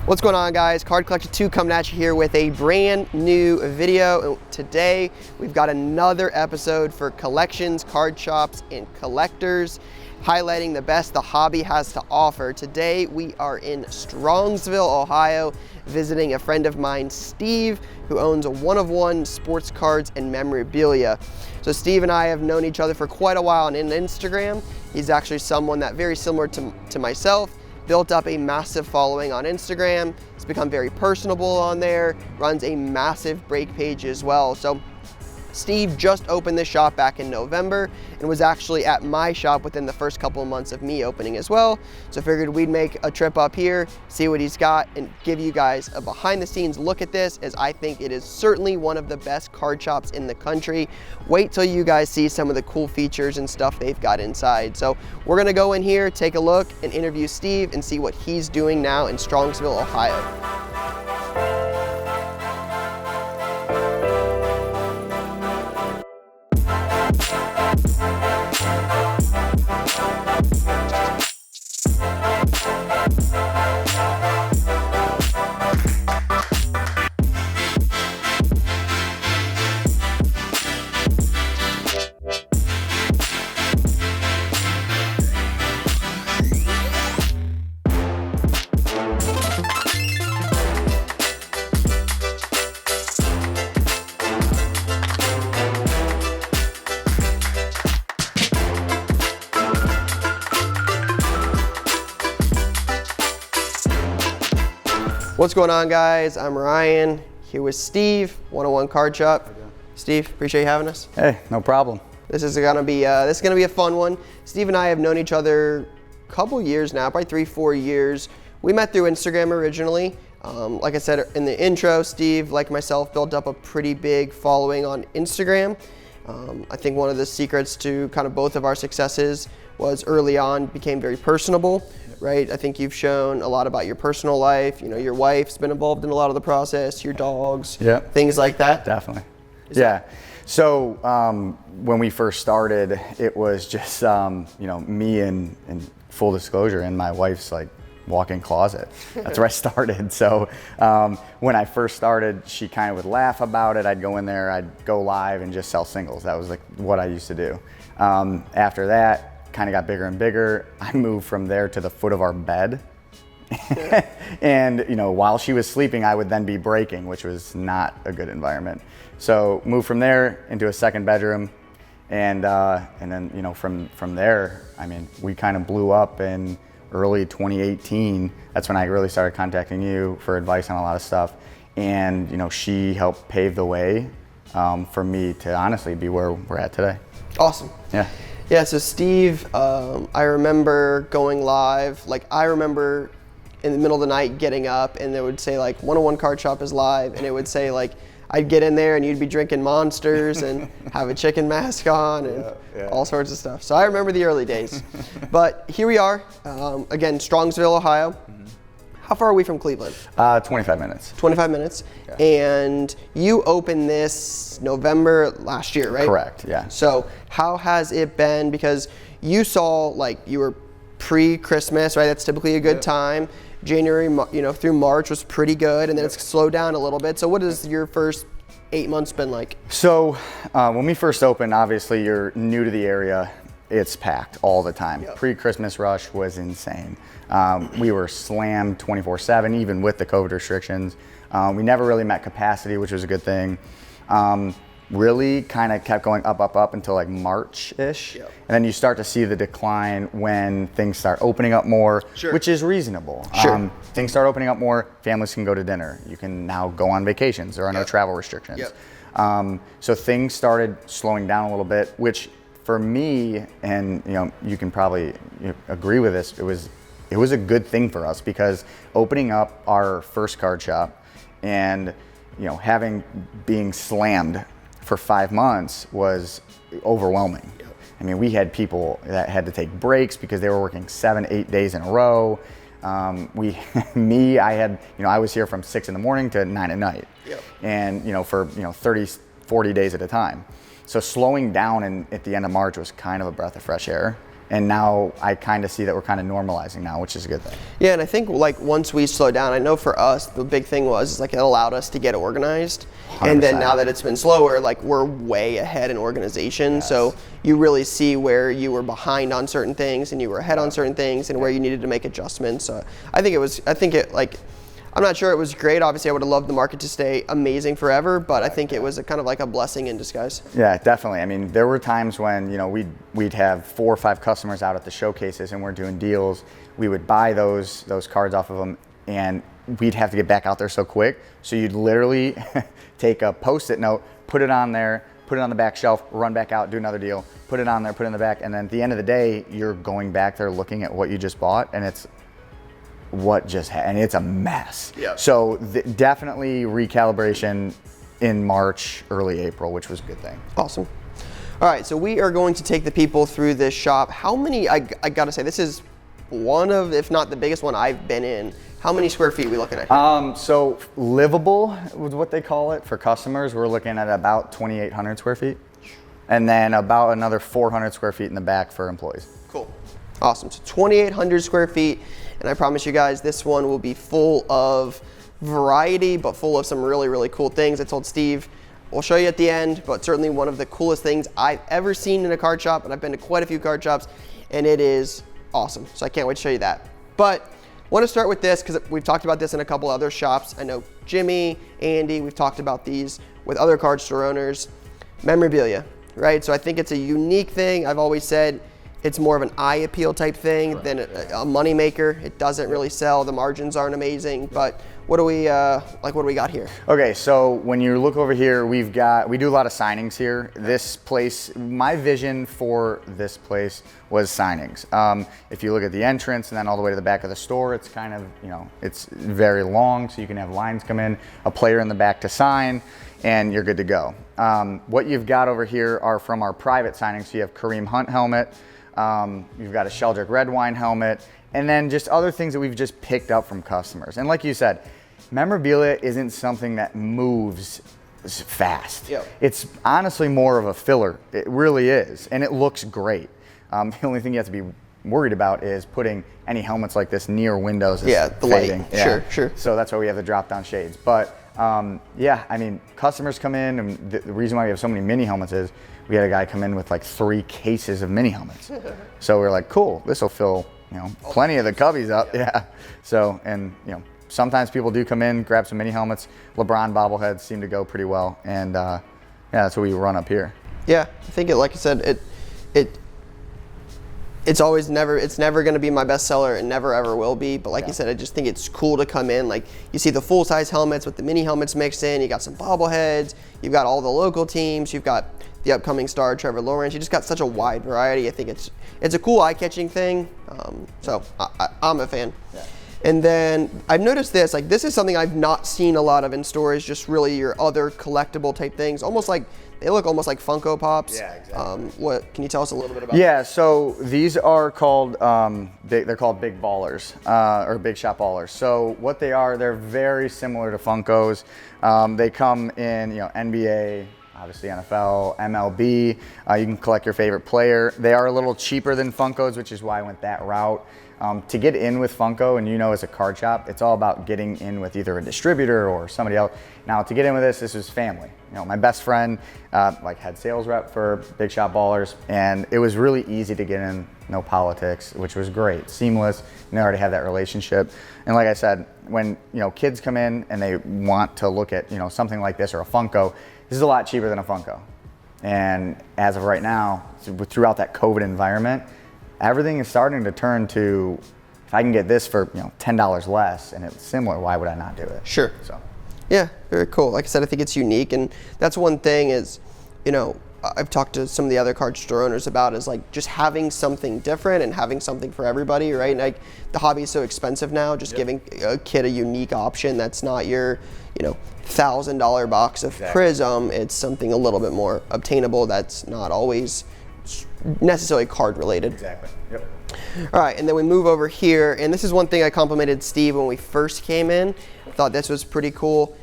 What's going on, guys? Card Collector 2 coming at you here with a brand new video. And today we've got another episode for collections, card shops, and collectors, highlighting the best the hobby has to offer. Today we are in Strongsville, Ohio, visiting a friend of mine, Steve, who owns a one-of-one sports cards and memorabilia. So Steve and I have known each other for quite a while on Instagram. He's actually someone that, very similar to myself, built up a massive following on Instagram. He's become very personable on there, runs a massive break page as well. So Steve just opened this shop back in November and was actually at my shop within the first couple of months of me opening as well. So figured we'd make a trip up here, see what he's got, and give you guys a behind the scenes look at this, as I think it is certainly one of the best card shops in the country. Wait till you guys see some of the cool features and stuff they've got inside. So we're gonna go in here, take a look, and interview Steve and see what he's doing now in Strongsville, Ohio. What's going on, guys? I'm Ryan, here with Steve, 101 Card Shop. Steve, appreciate you having us. Hey, no problem. This is gonna be a fun one. Steve and I have known each other a couple years now, probably 3-4 years. We met through Instagram originally. Like I said in the intro, Steve, like myself, built up a pretty big following on Instagram. I think one of the secrets to kind of both of our successes was early on became very personable. Right? I think you've shown a lot about your personal life. You know, your wife's been involved in a lot of the process, your dogs, things like that. Definitely. So when we first started, it was just, me and full disclosure in my wife's like walk-in closet. That's where I started. So when I first started, she kind of would laugh about it. I'd go in there, I'd go live and just sell singles. That was like what I used to do. After that, kind of got bigger and bigger. I moved from there to the foot of our bed. And while she was sleeping, I would then be breaking, which was not a good environment. So moved from there into a second bedroom, and then from there, I mean, we kind of blew up in early 2018. That's when I really started contacting you for advice on a lot of stuff, and she helped pave the way for me to honestly be where we're at today. Awesome. Yeah, so Steve, I remember going live. Like, I remember in the middle of the night getting up and it would say like 101 Card Shop is live, and it would say like, I'd get in there and you'd be drinking Monsters and have a chicken mask on and all sorts of stuff. So I remember the early days. But here we are, again, Strongsville, Ohio. How far are we from Cleveland? 25 minutes. 25 minutes. Yeah. And you opened this November last year, right? Correct, yeah. So how has it been? Because you saw, like, you were pre-Christmas, right? That's typically a good time. January, through March was pretty good, and then it's slowed down a little bit. So what has your first 8 months been like? So when we first opened, obviously you're new to the area. It's packed all the time. Pre-Christmas rush was insane. We were slammed 24/7, even with the COVID restrictions. We never really met capacity, which was a good thing. Really kind of kept going up until like March-ish. And then you start to see the decline when things start opening up more, which is reasonable. Things start opening up more, families can go to dinner. You can now go on vacations. There are no travel restrictions. So things started slowing down a little bit, which for me, and you can probably agree with this, it was a good thing for us, because opening up our first card shop and being slammed for 5 months was overwhelming. I mean, we had people that had to take breaks because they were working 7-8 days in a row. I was here from 6 in the morning to 9 at night, and for 30-40 days at a time. So slowing down at the end of March was kind of a breath of fresh air. And now I kind of see that we're kind of normalizing now, which is a good thing. Yeah, and I think like once we slow down, I know for us the big thing was like it allowed us to get organized. 100%. And then now that it's been slower, like we're way ahead in organization. Yes. So you really see where you were behind on certain things and you were ahead on certain things and where you needed to make adjustments. So I'm not sure it was great. Obviously, I would have loved the market to stay amazing forever, but I think it was kind of like a blessing in disguise. Yeah, definitely. I mean, there were times when, you know, we'd have 4 or 5 customers out at the showcases and we're doing deals. We would buy those cards off of them and we'd have to get back out there so quick. So you'd literally take a Post-it note, put it on there, put it on the back shelf, run back out, do another deal, put it on there, put it in the back, and then at the end of the day, you're going back there looking at what you just bought, and it's and it's a mess. Yeah. So definitely recalibration in March, early April, which was a good thing. Awesome. All right, so we are going to take the people through this shop. How many, I gotta say, this is one of, if not the biggest one I've been in. How many square feet are we looking at? So livable was what they call it for customers. We're looking at about 2,800 square feet. And then about another 400 square feet in the back for employees. Cool. Awesome. So 2,800 square feet. And I promise you guys, this one will be full of variety, but full of some really, really cool things. I told Steve, we'll show you at the end, but certainly one of the coolest things I've ever seen in a card shop, and I've been to quite a few card shops, and it is awesome. So I can't wait to show you that. But I want to start with this because we've talked about this in a couple other shops. I know Jimmy, Andy, we've talked about these with other card store owners. Memorabilia, right? So I think it's a unique thing. I've always said it's more of an eye appeal type thing than a money maker. It doesn't really sell. The margins aren't amazing, but what do we got here? Okay, so when you look over here, we do a lot of signings here. This place, my vision for this place was signings. If you look at the entrance and then all the way to the back of the store, it's kind of, you know, it's very long, so you can have lines come in, a player in the back to sign, and you're good to go. What you've got over here are from our private signings. So you have Kareem Hunt helmet, you've got a Sheldrick Red Wine helmet, and then just other things that we've just picked up from customers. And like you said, memorabilia isn't something that moves fast. Yep. It's honestly more of a filler. It really is, and it looks great. The only thing you have to be worried about is putting any helmets like this near windows. Yeah, the fading. light. Yeah. Sure. So that's why we have the drop-down shades. But yeah, I mean, customers come in, and the reason why we have so many mini helmets is we had a guy come in with like 3 cases of mini helmets. So we're like, cool, this will fill, you know, plenty of the cubbies up. Yeah. So, and you know, sometimes people do come in, grab some mini helmets. LeBron bobbleheads seem to go pretty well, and yeah, that's what we run up here. Yeah, I think it, like I said, it's never going to be my best seller. It never ever will be. But like you said, I just think it's cool to come in. Like you see the full size helmets with the mini helmets mixed in. You got some bobbleheads. You've got all the local teams. You've got the upcoming star Trevor Lawrence. You just got such a wide variety. I think it's a cool eye catching thing. So I'm a fan. Yeah. And then I've noticed this. Like this is something I've not seen a lot of in stores. Just really your other collectible type things. Almost like. They look almost like Funko Pops. Yeah, exactly. What can you tell us a little bit about? Yeah, so these are called they're called Big Ballers or Big Shot Ballers. So what they are, they're very similar to Funkos. They come in, you know, NBA, obviously NFL, MLB. You can collect your favorite player. They are a little cheaper than Funkos, which is why I went that route. To get in with Funko, and you know, as a card shop, it's all about getting in with either a distributor or somebody else. Now, to get in with this is family. You know, my best friend, like head sales rep for Big Shot Ballers, and it was really easy to get in, no politics, which was great, seamless, and they already have that relationship. And like I said, when, you know, kids come in and they want to look at, you know, something like this or a Funko, this is a lot cheaper than a Funko. And as of right now, throughout that COVID environment, everything is starting to turn to, if I can get this for, you know, $10 less and it's similar, why would I not do it? Sure. So, yeah, very cool. Like I said, I think it's unique, and that's one thing is, you know, I've talked to some of the other card store owners about is like just having something different and having something for everybody, right? And like the hobby is so expensive now, just giving a kid a unique option that's not your, you know, $1,000 box of Prism. It's something a little bit more obtainable that's not always necessarily card related. Exactly. Yep. All right, and then we move over here, and this is one thing I complimented Steve when we first came in. I thought this was pretty cool.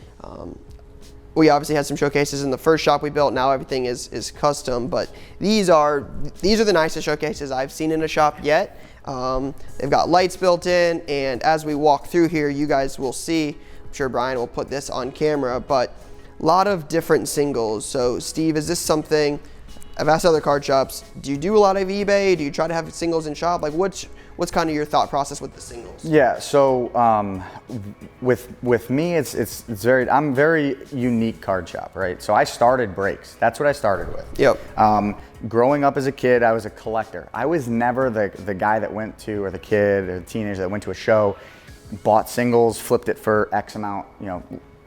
we obviously had some showcases in the first shop we built. Now everything is custom, but these are the nicest showcases I've seen in a shop yet. They've got lights built in, and as we walk through here, you guys will see, I'm sure Brian will put this on camera, but a lot of different singles. So Steve, is this something, I've asked other card shops, do you do a lot of eBay? Do you try to have singles in shop? Like what's kind of your thought process with the singles? Yeah, so with me, I'm very unique card shop, right? So I started breaks. That's what I started with. Yep. Growing up as a kid, I was a collector. I was never the guy that went to, or the kid or the teenager that went to a show, bought singles, flipped it for X amount,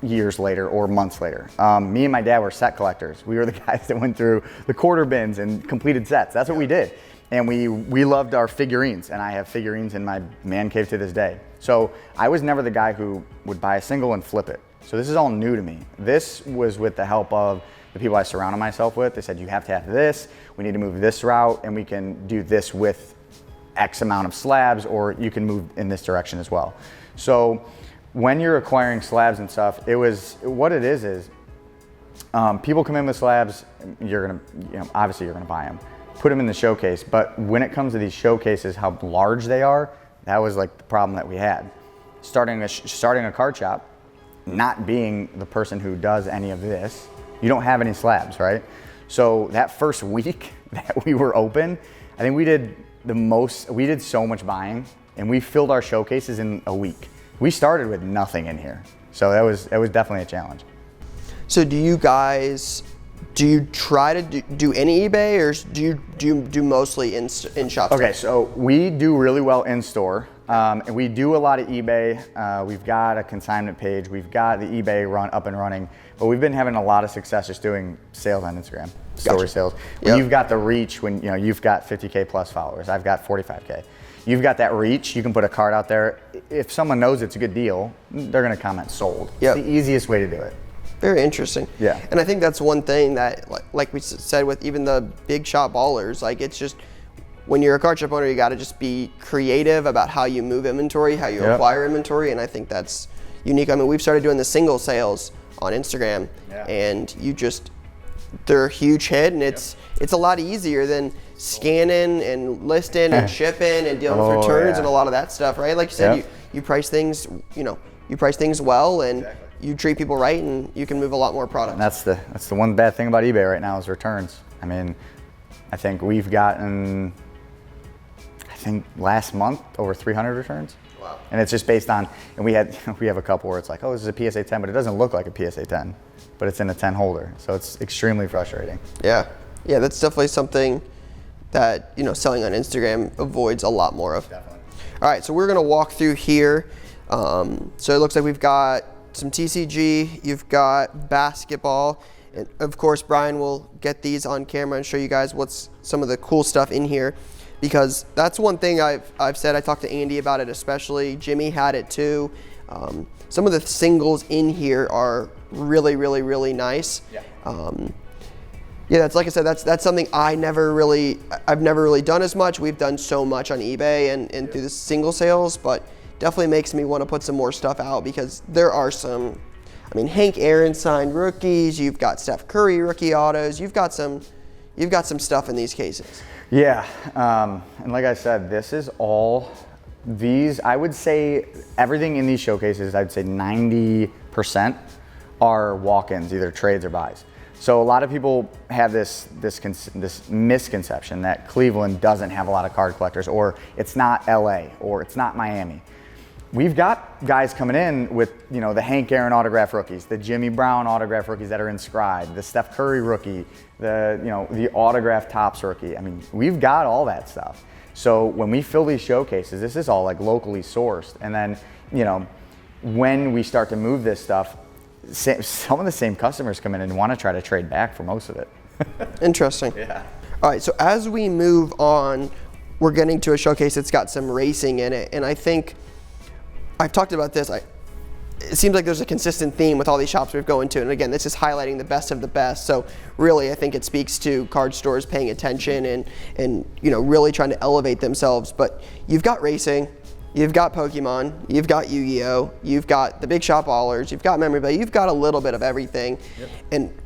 years later or months later. Me and my dad were set collectors. We were the guys that went through the quarter bins and completed sets. That's what we did. And we loved our figurines, and I have figurines in my man cave to this day. So I was never the guy who would buy a single and flip it. So this is all new to me. This was with the help of the people I surrounded myself with. They said, you have to have this, we need to move this route, and we can do this with X amount of slabs, or you can move in this direction as well. So when you're acquiring slabs and stuff, what it is people come in with slabs, obviously you're gonna buy them, put them in the showcase, but when it comes to these showcases, how large they are, that was like the problem that we had. Starting a card shop, not being the person who does any of this, you don't have any slabs, right? So that first week that we were open, I think we did so much buying, and we filled our showcases in a week. We started with nothing in here. So that was definitely a challenge. So do you try to do any eBay, or do you do mostly in shop? Okay, so we do really well in store. And we do a lot of eBay. We've got a consignment page. We've got the eBay run up and running, but we've been having a lot of success just doing sales on Instagram, story sales. When you've got the reach, when you've got 50K plus followers, I've got 45K. You've got that reach, you can put a card out there. If someone knows it's a good deal, they're gonna comment sold. It's the easiest way to do it. Very interesting. Yeah. And I think that's one thing that, like we said with even the big shop ballers, like it's just, when you're a card shop owner, you gotta just be creative about how you move inventory, how you acquire inventory, and I think that's unique. I mean, we've started doing the single sales on Instagram, and they're a huge hit, and it's a lot easier than scanning and listing and shipping and dealing with returns and a lot of that stuff, right? Like you said, you price things, you price things well, and you treat people right, and you can move a lot more product. And that's the one bad thing about eBay right now is returns. I mean, I think we've gotten, last month, over 300 returns. Wow. And it's just based on, and we have a couple where it's like, oh, this is a PSA 10, but it doesn't look like a PSA 10, but it's in a 10 holder. So it's extremely frustrating. Yeah, that's definitely something that, selling on Instagram avoids a lot more of. Definitely. All right, so we're gonna walk through here. So it looks like we've got some TCG, you've got basketball, and of course Brian will get these on camera and show you guys what's some of the cool stuff in here, because that's one thing I've said. I talked to Andy about it, especially Jimmy had it too. Some of the singles in here are really, really, really nice. That's, like I said, that's something I've never really done as much. We've done so much on eBay and through the single sales, but definitely makes me want to put some more stuff out, because there are some, Hank Aaron signed rookies, you've got Steph Curry rookie autos, you've got some stuff in these cases. Yeah, and like I said, I would say everything in these showcases, I'd say 90% are walk-ins, either trades or buys. So a lot of people have this misconception that Cleveland doesn't have a lot of card collectors, or it's not LA, or it's not Miami. We've got guys coming in with, the Hank Aaron autograph rookies, the Jimmy Brown autograph rookies that are inscribed, the Steph Curry rookie, the autograph tops rookie. We've got all that stuff. So when we fill these showcases, this is all like locally sourced. And then, when we start to move this stuff, some of the same customers come in and want to try to trade back for most of it. Interesting. Yeah. All right, so as we move on, we're getting to a showcase that's got some racing in it, and I think I've talked about this. It seems like there's a consistent theme with all these shops we've gone to, and again, this is highlighting the best of the best. So really, I think it speaks to card stores paying attention and really trying to elevate themselves. But you've got racing, you've got Pokemon, you've got Yu-Gi-Oh, you've got the big shopaholics, you've got memorabilia, you've got a little bit of everything. Yep. And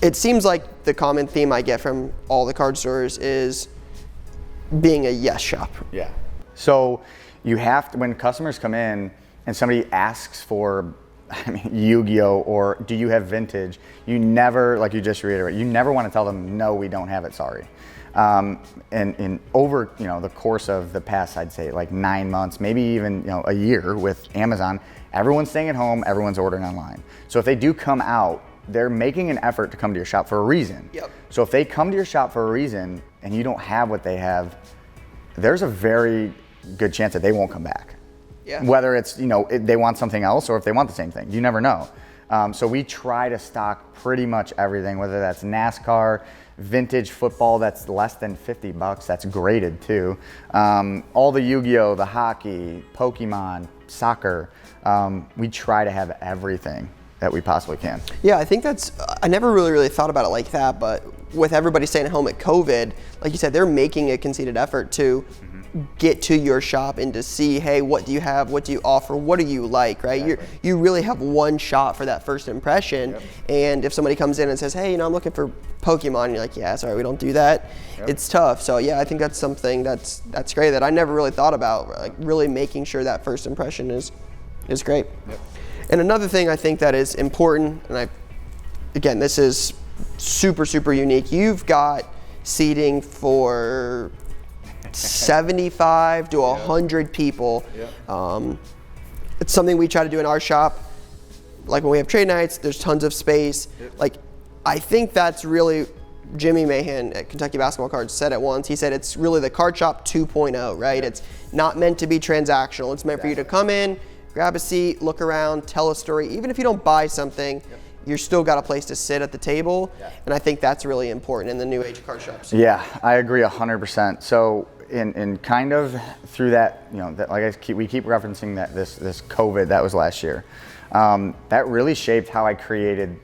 it seems like the common theme I get from all the card stores is being a yes shop. Yeah. So you have to, when customers come in and somebody asks for, I mean, Yu-Gi-Oh, or do you have vintage, you never, like you just reiterated, you never want to tell them, no, we don't have it, sorry. And over, you know, the course of the past, I'd say like 9 months, maybe even, you know, a year with Amazon, everyone's staying at home, everyone's ordering online. So if they do come out, they're making an effort to come to your shop for a reason. Yep. So if they come to your shop for a reason and you don't have what they have, there's a very good chance that they won't come back. Yeah. Whether it's, you know, they want something else or if they want the same thing, you never know. So we try to stock pretty much everything, whether that's NASCAR, vintage football that's less than 50 bucks, that's graded too. All the Yu-Gi-Oh, the hockey, Pokemon, soccer, we try to have everything that we possibly can. Yeah, I think that's, I never really thought about it like that, but with everybody staying at home at COVID, like you said, they're making a conceited effort to get to your shop and to see, hey, what do you have? What do you offer? What do you like, right? Exactly. You really have one shot for that first impression. Yep. And if somebody comes in and says, hey, you know, I'm looking for Pokemon, and you're like, yeah, sorry, we don't do that. Yep. It's tough. So yeah, I think that's something that's great that I never really thought about, like really making sure that first impression is great. Yep. And another thing I think that is important, and again, this is super unique. You've got seating for 75 to 100 people. Yep. It's something we try to do in our shop. Like when we have trade nights, there's tons of space. Yep. Like, I think that's really, Jimmy Mahan at Kentucky Basketball Cards said it once. He said it's really the card shop 2.0, right? Yep. It's not meant to be transactional. It's meant for you to come in, grab a seat, look around, tell a story. Even if you don't buy something, you're still got a place to sit at the table. Yeah. And I think that's really important in the new age of card shops. Yeah, I agree 100%. So in kind of through that, you know, that, like we keep referencing that this COVID that was last year, that really shaped how I created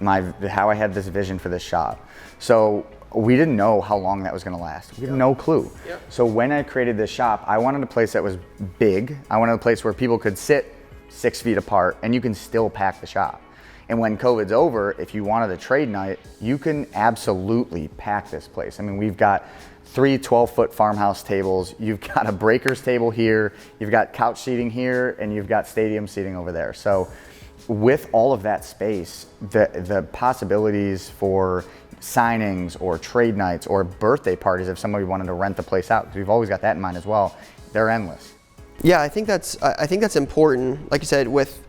how I had this vision for this shop. So we didn't know how long that was going to last. We had no clue. Yep. So when I created this shop, I wanted a place that was big. I wanted a place where people could sit 6 feet apart and you can still pack the shop. And when COVID's over, if you wanted a trade night, you can absolutely pack this place. I mean, we've got 3 12-foot farmhouse tables. You've got a breakers table here. You've got couch seating here, and you've got stadium seating over there. So with all of that space, the possibilities for signings or trade nights or birthday parties, if somebody wanted to rent the place out, because we've always got that in mind as well, they're endless. Yeah, I think that's important. Like you said, with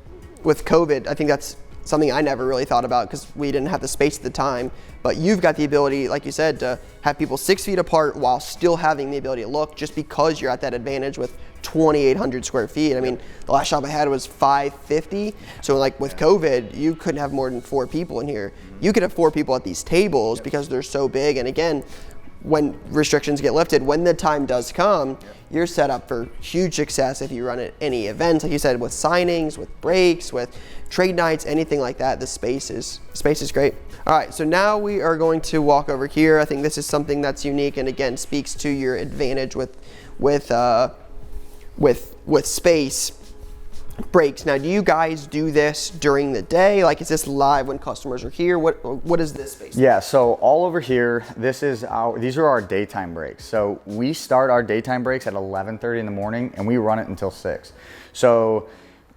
COVID, I think that's something I never really thought about because we didn't have the space at the time. But you've got the ability, like you said, to have people 6 feet apart while still having the ability to look, just because you're at that advantage with 2,800 square feet. I mean, the last shop I had was 550. So like with COVID, you couldn't have more than 4 people in here. You could have 4 people at these tables because they're so big. And again, when restrictions get lifted, when the time does come, you're set up for huge success if you run at any events, like you said, with signings, with breaks, with trade nights, anything like that. The space is great. All right, so now we are going to walk over here. I think this is something that's unique and again speaks to your advantage with space. Breaks. Now, do you guys do this during the day? Like, is this live when customers are here? What is this space? Yeah, so all over here, these are our daytime breaks. So we start our daytime breaks at 11:30 in the morning and we run it until 6. So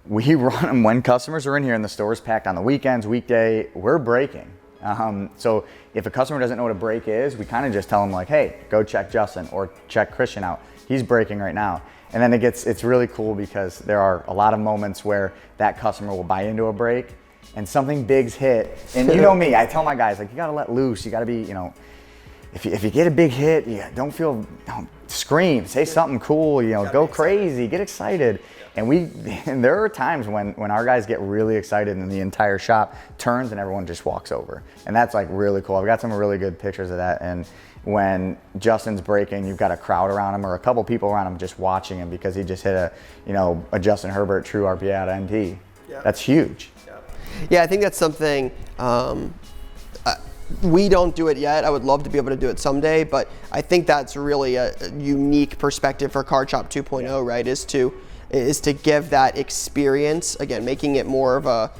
we run them when customers are in here and the store is packed on the weekends, weekday, we're breaking. So if a customer doesn't know what a break is, we kind of just tell them like, hey, go check Justin or check Christian out. He's breaking right now. And then it's really cool because there are a lot of moments where that customer will buy into a break and something big's hit. And you know me, I tell my guys, like, you gotta let loose. You gotta be, you know, if you get a big hit, don't scream, say something cool, you know, go crazy, get excited. And there are times when our guys get really excited and the entire shop turns and everyone just walks over. And that's like really cool. I've got some really good pictures of that. And when Justin's breaking, you've got a crowd around him or a couple people around him just watching him because he just hit a Justin Herbert true RPI NT. Yeah. That's huge. Yeah, I think that's something, we don't do it yet. I would love to be able to do it someday, but I think that's really a unique perspective for Card Shop 2.0, right? Is to is to give that experience, again, making it more of a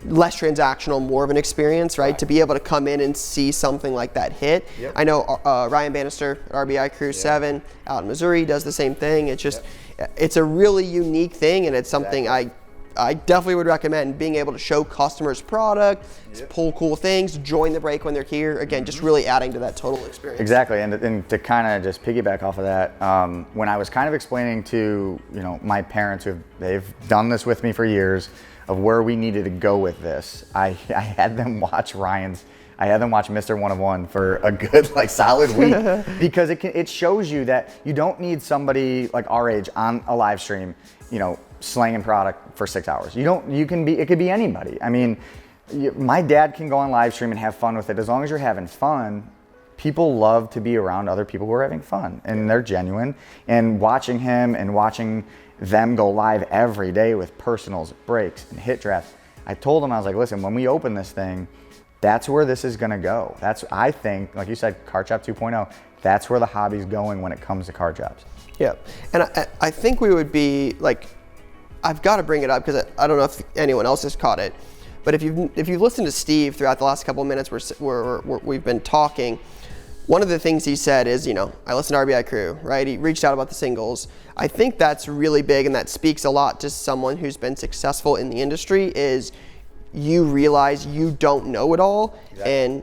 less transactional, more of an experience, right? To be able to come in and see something like that hit. I know Ryan Bannister at RBI Crew 7 out in Missouri does the same thing. It's just, it's a really unique thing, and it's something I definitely would recommend, being able to show customers product, pull cool things, join the break when they're here. Again, just really adding to that total experience. Exactly, and to kind of just piggyback off of that, when I was kind of explaining to my parents, they've done this with me for years, of where we needed to go with this, I had them watch Mr. 101 for a good solid week because it shows you that you don't need somebody like our age on a live stream, slanging product for 6 hours. It could be anybody. I mean, my dad can go on live stream and have fun with it. As long as you're having fun, people love to be around other people who are having fun and they're genuine. And watching him and watching them go live every day with personals, breaks, and hit drafts, I told him, I was like, listen, when we open this thing, that's where this is gonna go. I think, like you said, Card Shop 2.0, that's where the hobby's going when it comes to card shops. Yeah, and I think we would be I've got to bring it up because I don't know if anyone else has caught it, but if you've listened to Steve throughout the last couple of minutes where we've been talking, one of the things he said is, I listen to RBI Crew, right? He reached out about the singles. I think that's really big, and that speaks a lot to someone who's been successful in the industry, is you realize you don't know it all. And,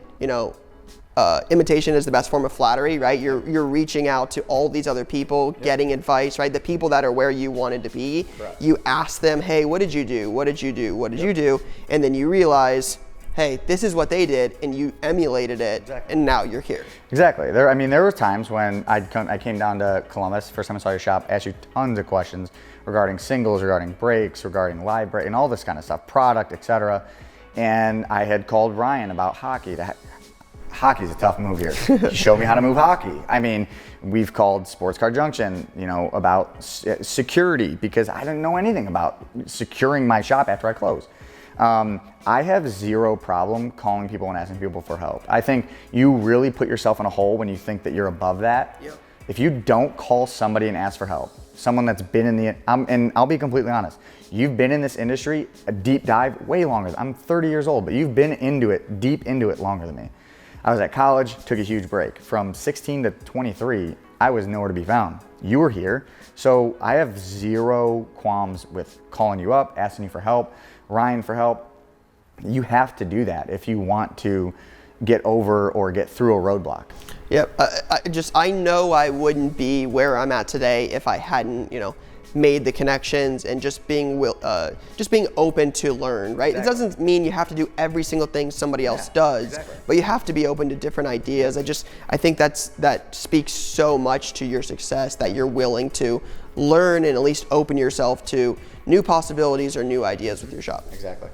imitation is the best form of flattery, right? You're reaching out to all these other people, getting advice, right? The people that are where you wanted to be. You ask them, hey, what did you do? What did you do? What did you do? And then you realize, hey, this is what they did, and you emulated it, and now you're here. Exactly. There were times when I came down to Columbus, first time I saw your shop, asked you tons of questions regarding singles, regarding breaks, regarding live break, and all this kind of stuff, product, etc. And I had called Ryan about hockey. Hockey's a tough move here. He showed me how to move hockey. I mean, we've called Sports Card Junction, about security, because I didn't know anything about securing my shop after I close. I have zero problem calling people and asking people for help. I think you really put yourself in a hole when you think that you're above that. If you don't call somebody and ask for help, someone that's been in and I'll be completely honest, you've been in this industry, a deep dive, way longer. I'm 30 years old, but you've been deep into it longer than me. I was at college, took a huge break. From 16 to 23, I was nowhere to be found. You were here, so I have zero qualms with calling you up, asking you for help, Ryan for help. You have to do that if you want to get over or get through a roadblock. Yep, I know I wouldn't be where I'm at today if I hadn't, made the connections and just being open to learn, right? It doesn't mean you have to do every single thing somebody else does, but you have to be open to different ideas. I think that speaks so much to your success, that you're willing to learn and at least open yourself to new possibilities or new ideas with your shop. Exactly.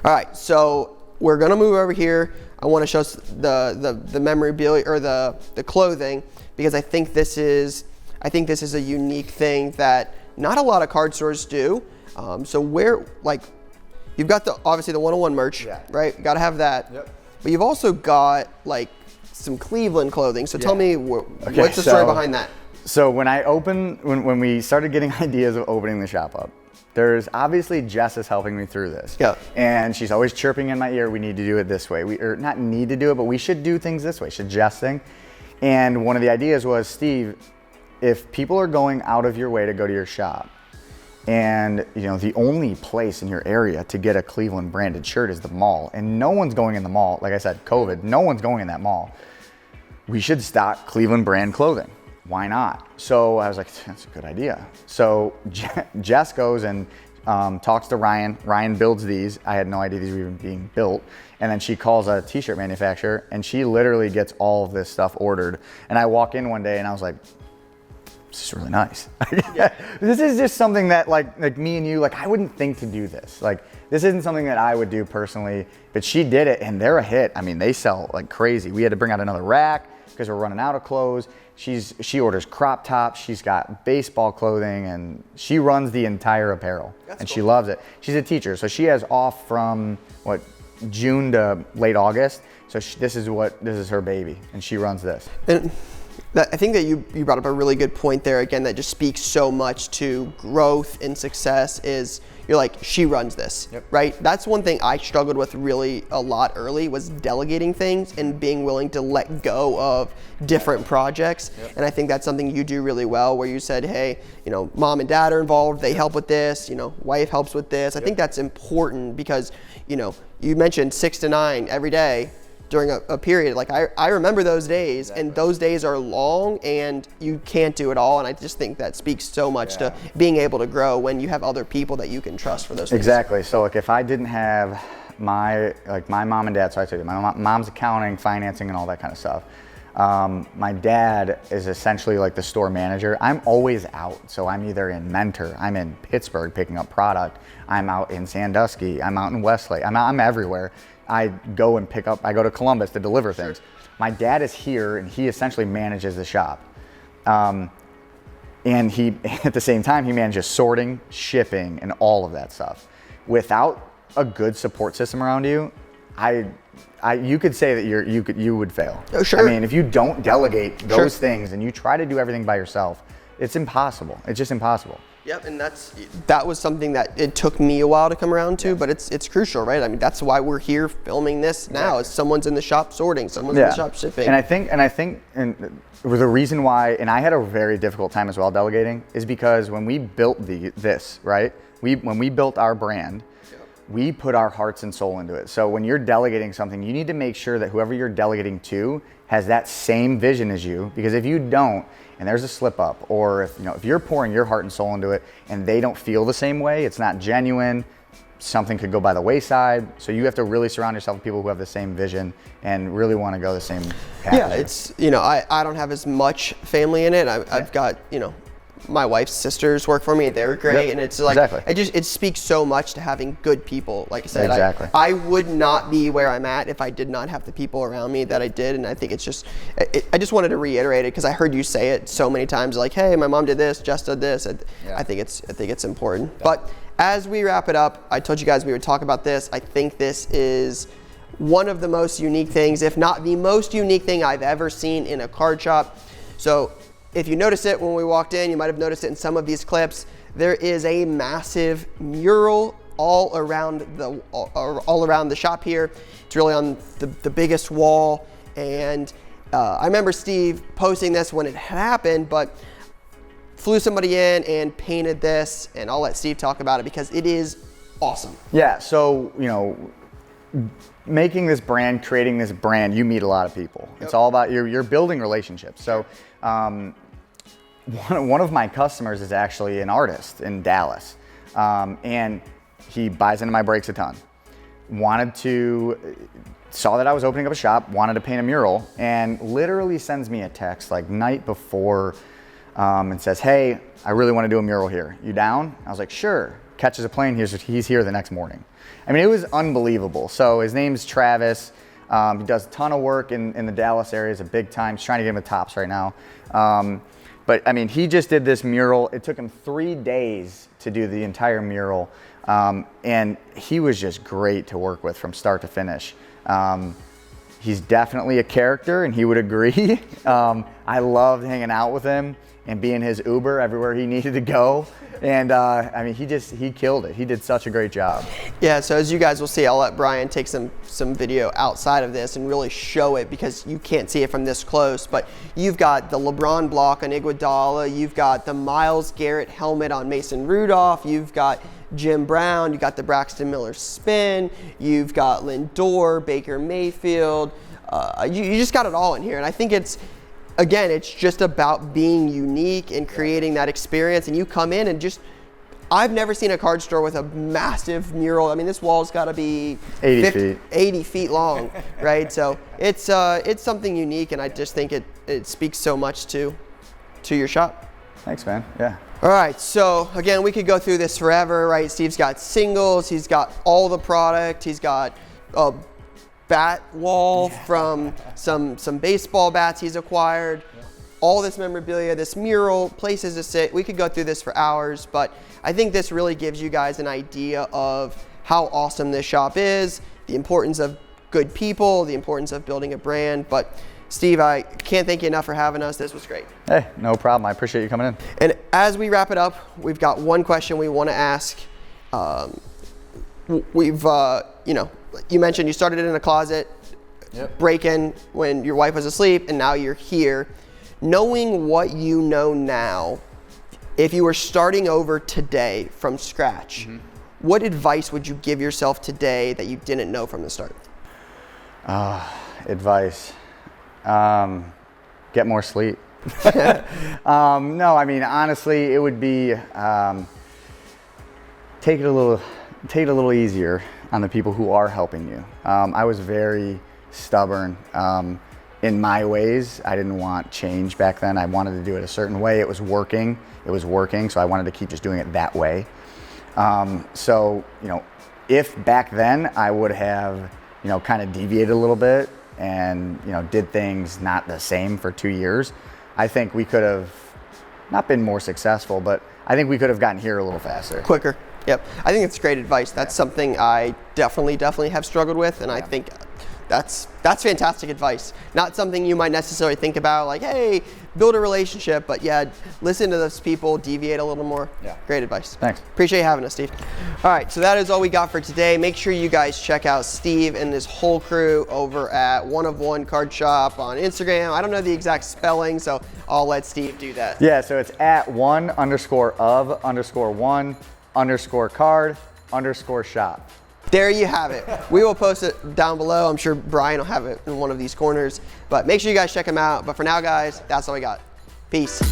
All right, so we're gonna move over here. I want to show the memorabilia or the clothing, because I think this is a unique thing that not a lot of card stores do. So you've got obviously the 101 merch, right? Got to have that. But you've also got some Cleveland clothing. So tell me what's the story behind that? So when we started getting ideas of opening the shop up, there's obviously Jess is helping me through this. And she's always chirping in my ear, we need to do it this way. Or not need to do it, but we should do things this way, suggesting. And one of the ideas was, Steve, if people are going out of your way to go to your shop, and the only place in your area to get a Cleveland branded shirt is the mall, and no one's going in the mall, like I said, COVID, no one's going in that mall, we should stock Cleveland brand clothing. Why not? So I was like, that's a good idea. So Jess goes and talks to Ryan. Ryan builds these. I had no idea these were even being built. And then she calls a t-shirt manufacturer, and she literally gets all of this stuff ordered. And I walk in one day and I was like, this is really nice. This is just something that like me and you, I wouldn't think to do this. This isn't something that I would do personally, but she did it and they're a hit. I mean, they sell like crazy. We had to bring out another rack because we're running out of clothes. She orders crop tops. She's got baseball clothing, and she runs the entire apparel. That's cool. She loves it. She's a teacher, so she has off from June to late August. So this is her baby, and she runs this. And I think that you brought up a really good point there again that just speaks so much to growth and success is you're like, she runs this, right? That's one thing I struggled with really a lot early was delegating things and being willing to let go of different projects. And I think that's something you do really well where you said, hey, you know, mom and dad are involved, they help with this, you know, wife helps with this. I think that's important because, you know, you mentioned 6 to 9 every day during a period. Like I remember those days, and those days are long and you can't do it all. And I just think that speaks so much to being able to grow when you have other people that you can trust for those things. Exactly. So like if I didn't have my mom and dad, so I told you, my mom's accounting, financing, and all that kind of stuff. My dad is essentially like the store manager. I'm always out. So I'm either in Mentor, I'm in Pittsburgh picking up product, I'm out in Sandusky, I'm out in Westlake, I'm everywhere. I go and pick up, I go to Columbus to deliver things. My dad is here and he essentially manages the shop. And he, at the same time, he manages sorting, shipping, and all of that stuff. Without a good support system around you, you could say that you would fail. Oh, sure. I mean, if you don't delegate those things and you try to do everything by yourself, it's impossible. It's just impossible. Yep, and that was something that it took me a while to come around to, but it's crucial, right? I mean, that's why we're here filming this now. Is someone's in the shop sorting, someone's in the shop shipping. And I think the reason why, and I had a very difficult time as well delegating, is because when we built this, right? When we built our brand, we put our hearts and soul into it. So when you're delegating something, you need to make sure that whoever you're delegating to has that same vision as you, because if you don't, and there's a slip up, or if you're pouring your heart and soul into it and they don't feel the same way, it's not genuine, something could go by the wayside. So you have to really surround yourself with people who have the same vision and really want to go the same path. Yeah, it's, I don't have as much family in it. I've got, my wife's sisters work for me. They're great. And it's like, it speaks so much to having good people. Like I said, I would not be where I'm at if I did not have the people around me that I did. And I think it's just, I just wanted to reiterate it because I heard you say it so many times, like, hey, my mom did this, Jess did this. I think it's important. Yeah. But as we wrap it up, I told you guys we would talk about this. I think this is one of the most unique things, if not the most unique thing I've ever seen in a card shop. So if you notice it when we walked in, you might have noticed it in some of these clips, there is a massive mural all around the shop here. It's really on the biggest wall. And I remember Steve posting this when it happened, but flew somebody in and painted this, and I'll let Steve talk about it because it is awesome. Yeah, so, making this brand, creating this brand, you meet a lot of people. Yep. It's all about, you're building relationships. So one of my customers is actually an artist in Dallas, and he buys into my breaks a ton. Saw that I was opening up a shop, wanted to paint a mural, and literally sends me a text like night before and says, hey, I really want to do a mural here. You down? I was like, sure. Catches a plane, he's here the next morning. I mean, it was unbelievable. So his name's Travis. He does a ton of work in the Dallas area. He's a big time. He's trying to get him the tops right now. But I mean, he just did this mural. It took him 3 days to do the entire mural. And he was just great to work with from start to finish. He's definitely a character, and he would agree. I loved hanging out with him and being his Uber everywhere he needed to go. And I mean, he killed it. He did such a great job. Yeah, so as you guys will see, I'll let Brian take some video outside of this and really show it because you can't see it from this close. But you've got the LeBron block on Iguodala. You've got the Myles Garrett helmet on Mason Rudolph. You've got Jim Brown. You've got the Braxton Miller spin. You've got Lindor, Baker Mayfield. You just got it all in here. And I think again, it's just about being unique and creating that experience. And you come in and I've never seen a card store with a massive mural. I mean, this wall's got to be 80 feet long, right? So it's something unique, and I just think it speaks so much to your shop. Thanks, man. Yeah. All right, so again, we could go through this forever, right? Steve's got singles, he's got all the product, he's got a bat wall from some baseball bats he's acquired, all this memorabilia, this mural, places to sit. We could go through this for hours, but I think this really gives you guys an idea of how awesome this shop is, the importance of good people, the importance of building a brand. But Steve, I can't thank you enough for having us. This was great. Hey, no problem. I appreciate you coming in. And as we wrap it up, we've got one question we want to ask. You mentioned you started it in a closet, break-in when your wife was asleep, and now you're here. Knowing what you know now, if you were starting over today from scratch, what advice would you give yourself today that you didn't know from the start? Advice. Get more sleep. No, I mean, honestly, it would be take it a little easier on the people who are helping you. I was very stubborn in my ways. I didn't want change back then. I wanted to do it a certain way. It was working, so I wanted to keep just doing it that way. So, if back then I would have, kind of deviated a little bit and, did things not the same for 2 years, I think we could have not been more successful, but I think we could have gotten here a little faster. Quicker. Yep. I think it's great advice. That's something I definitely have struggled with, and I think that's fantastic advice. Not something you might necessarily think about, like, hey, build a relationship, but yeah, listen to those people, deviate a little more. Yeah. Great advice. Thanks. Appreciate you having us, Steve. All right, so that is all we got for today. Make sure you guys check out Steve and his whole crew over at One of One Card Shop on Instagram. I don't know the exact spelling, so I'll let Steve do that. Yeah, so it's at @1_of_one_card_shop. There you have it. We will post it down below. I'm sure Brian will have it in one of these corners. But make sure you guys check him out. But for now, guys, that's all we got. Peace.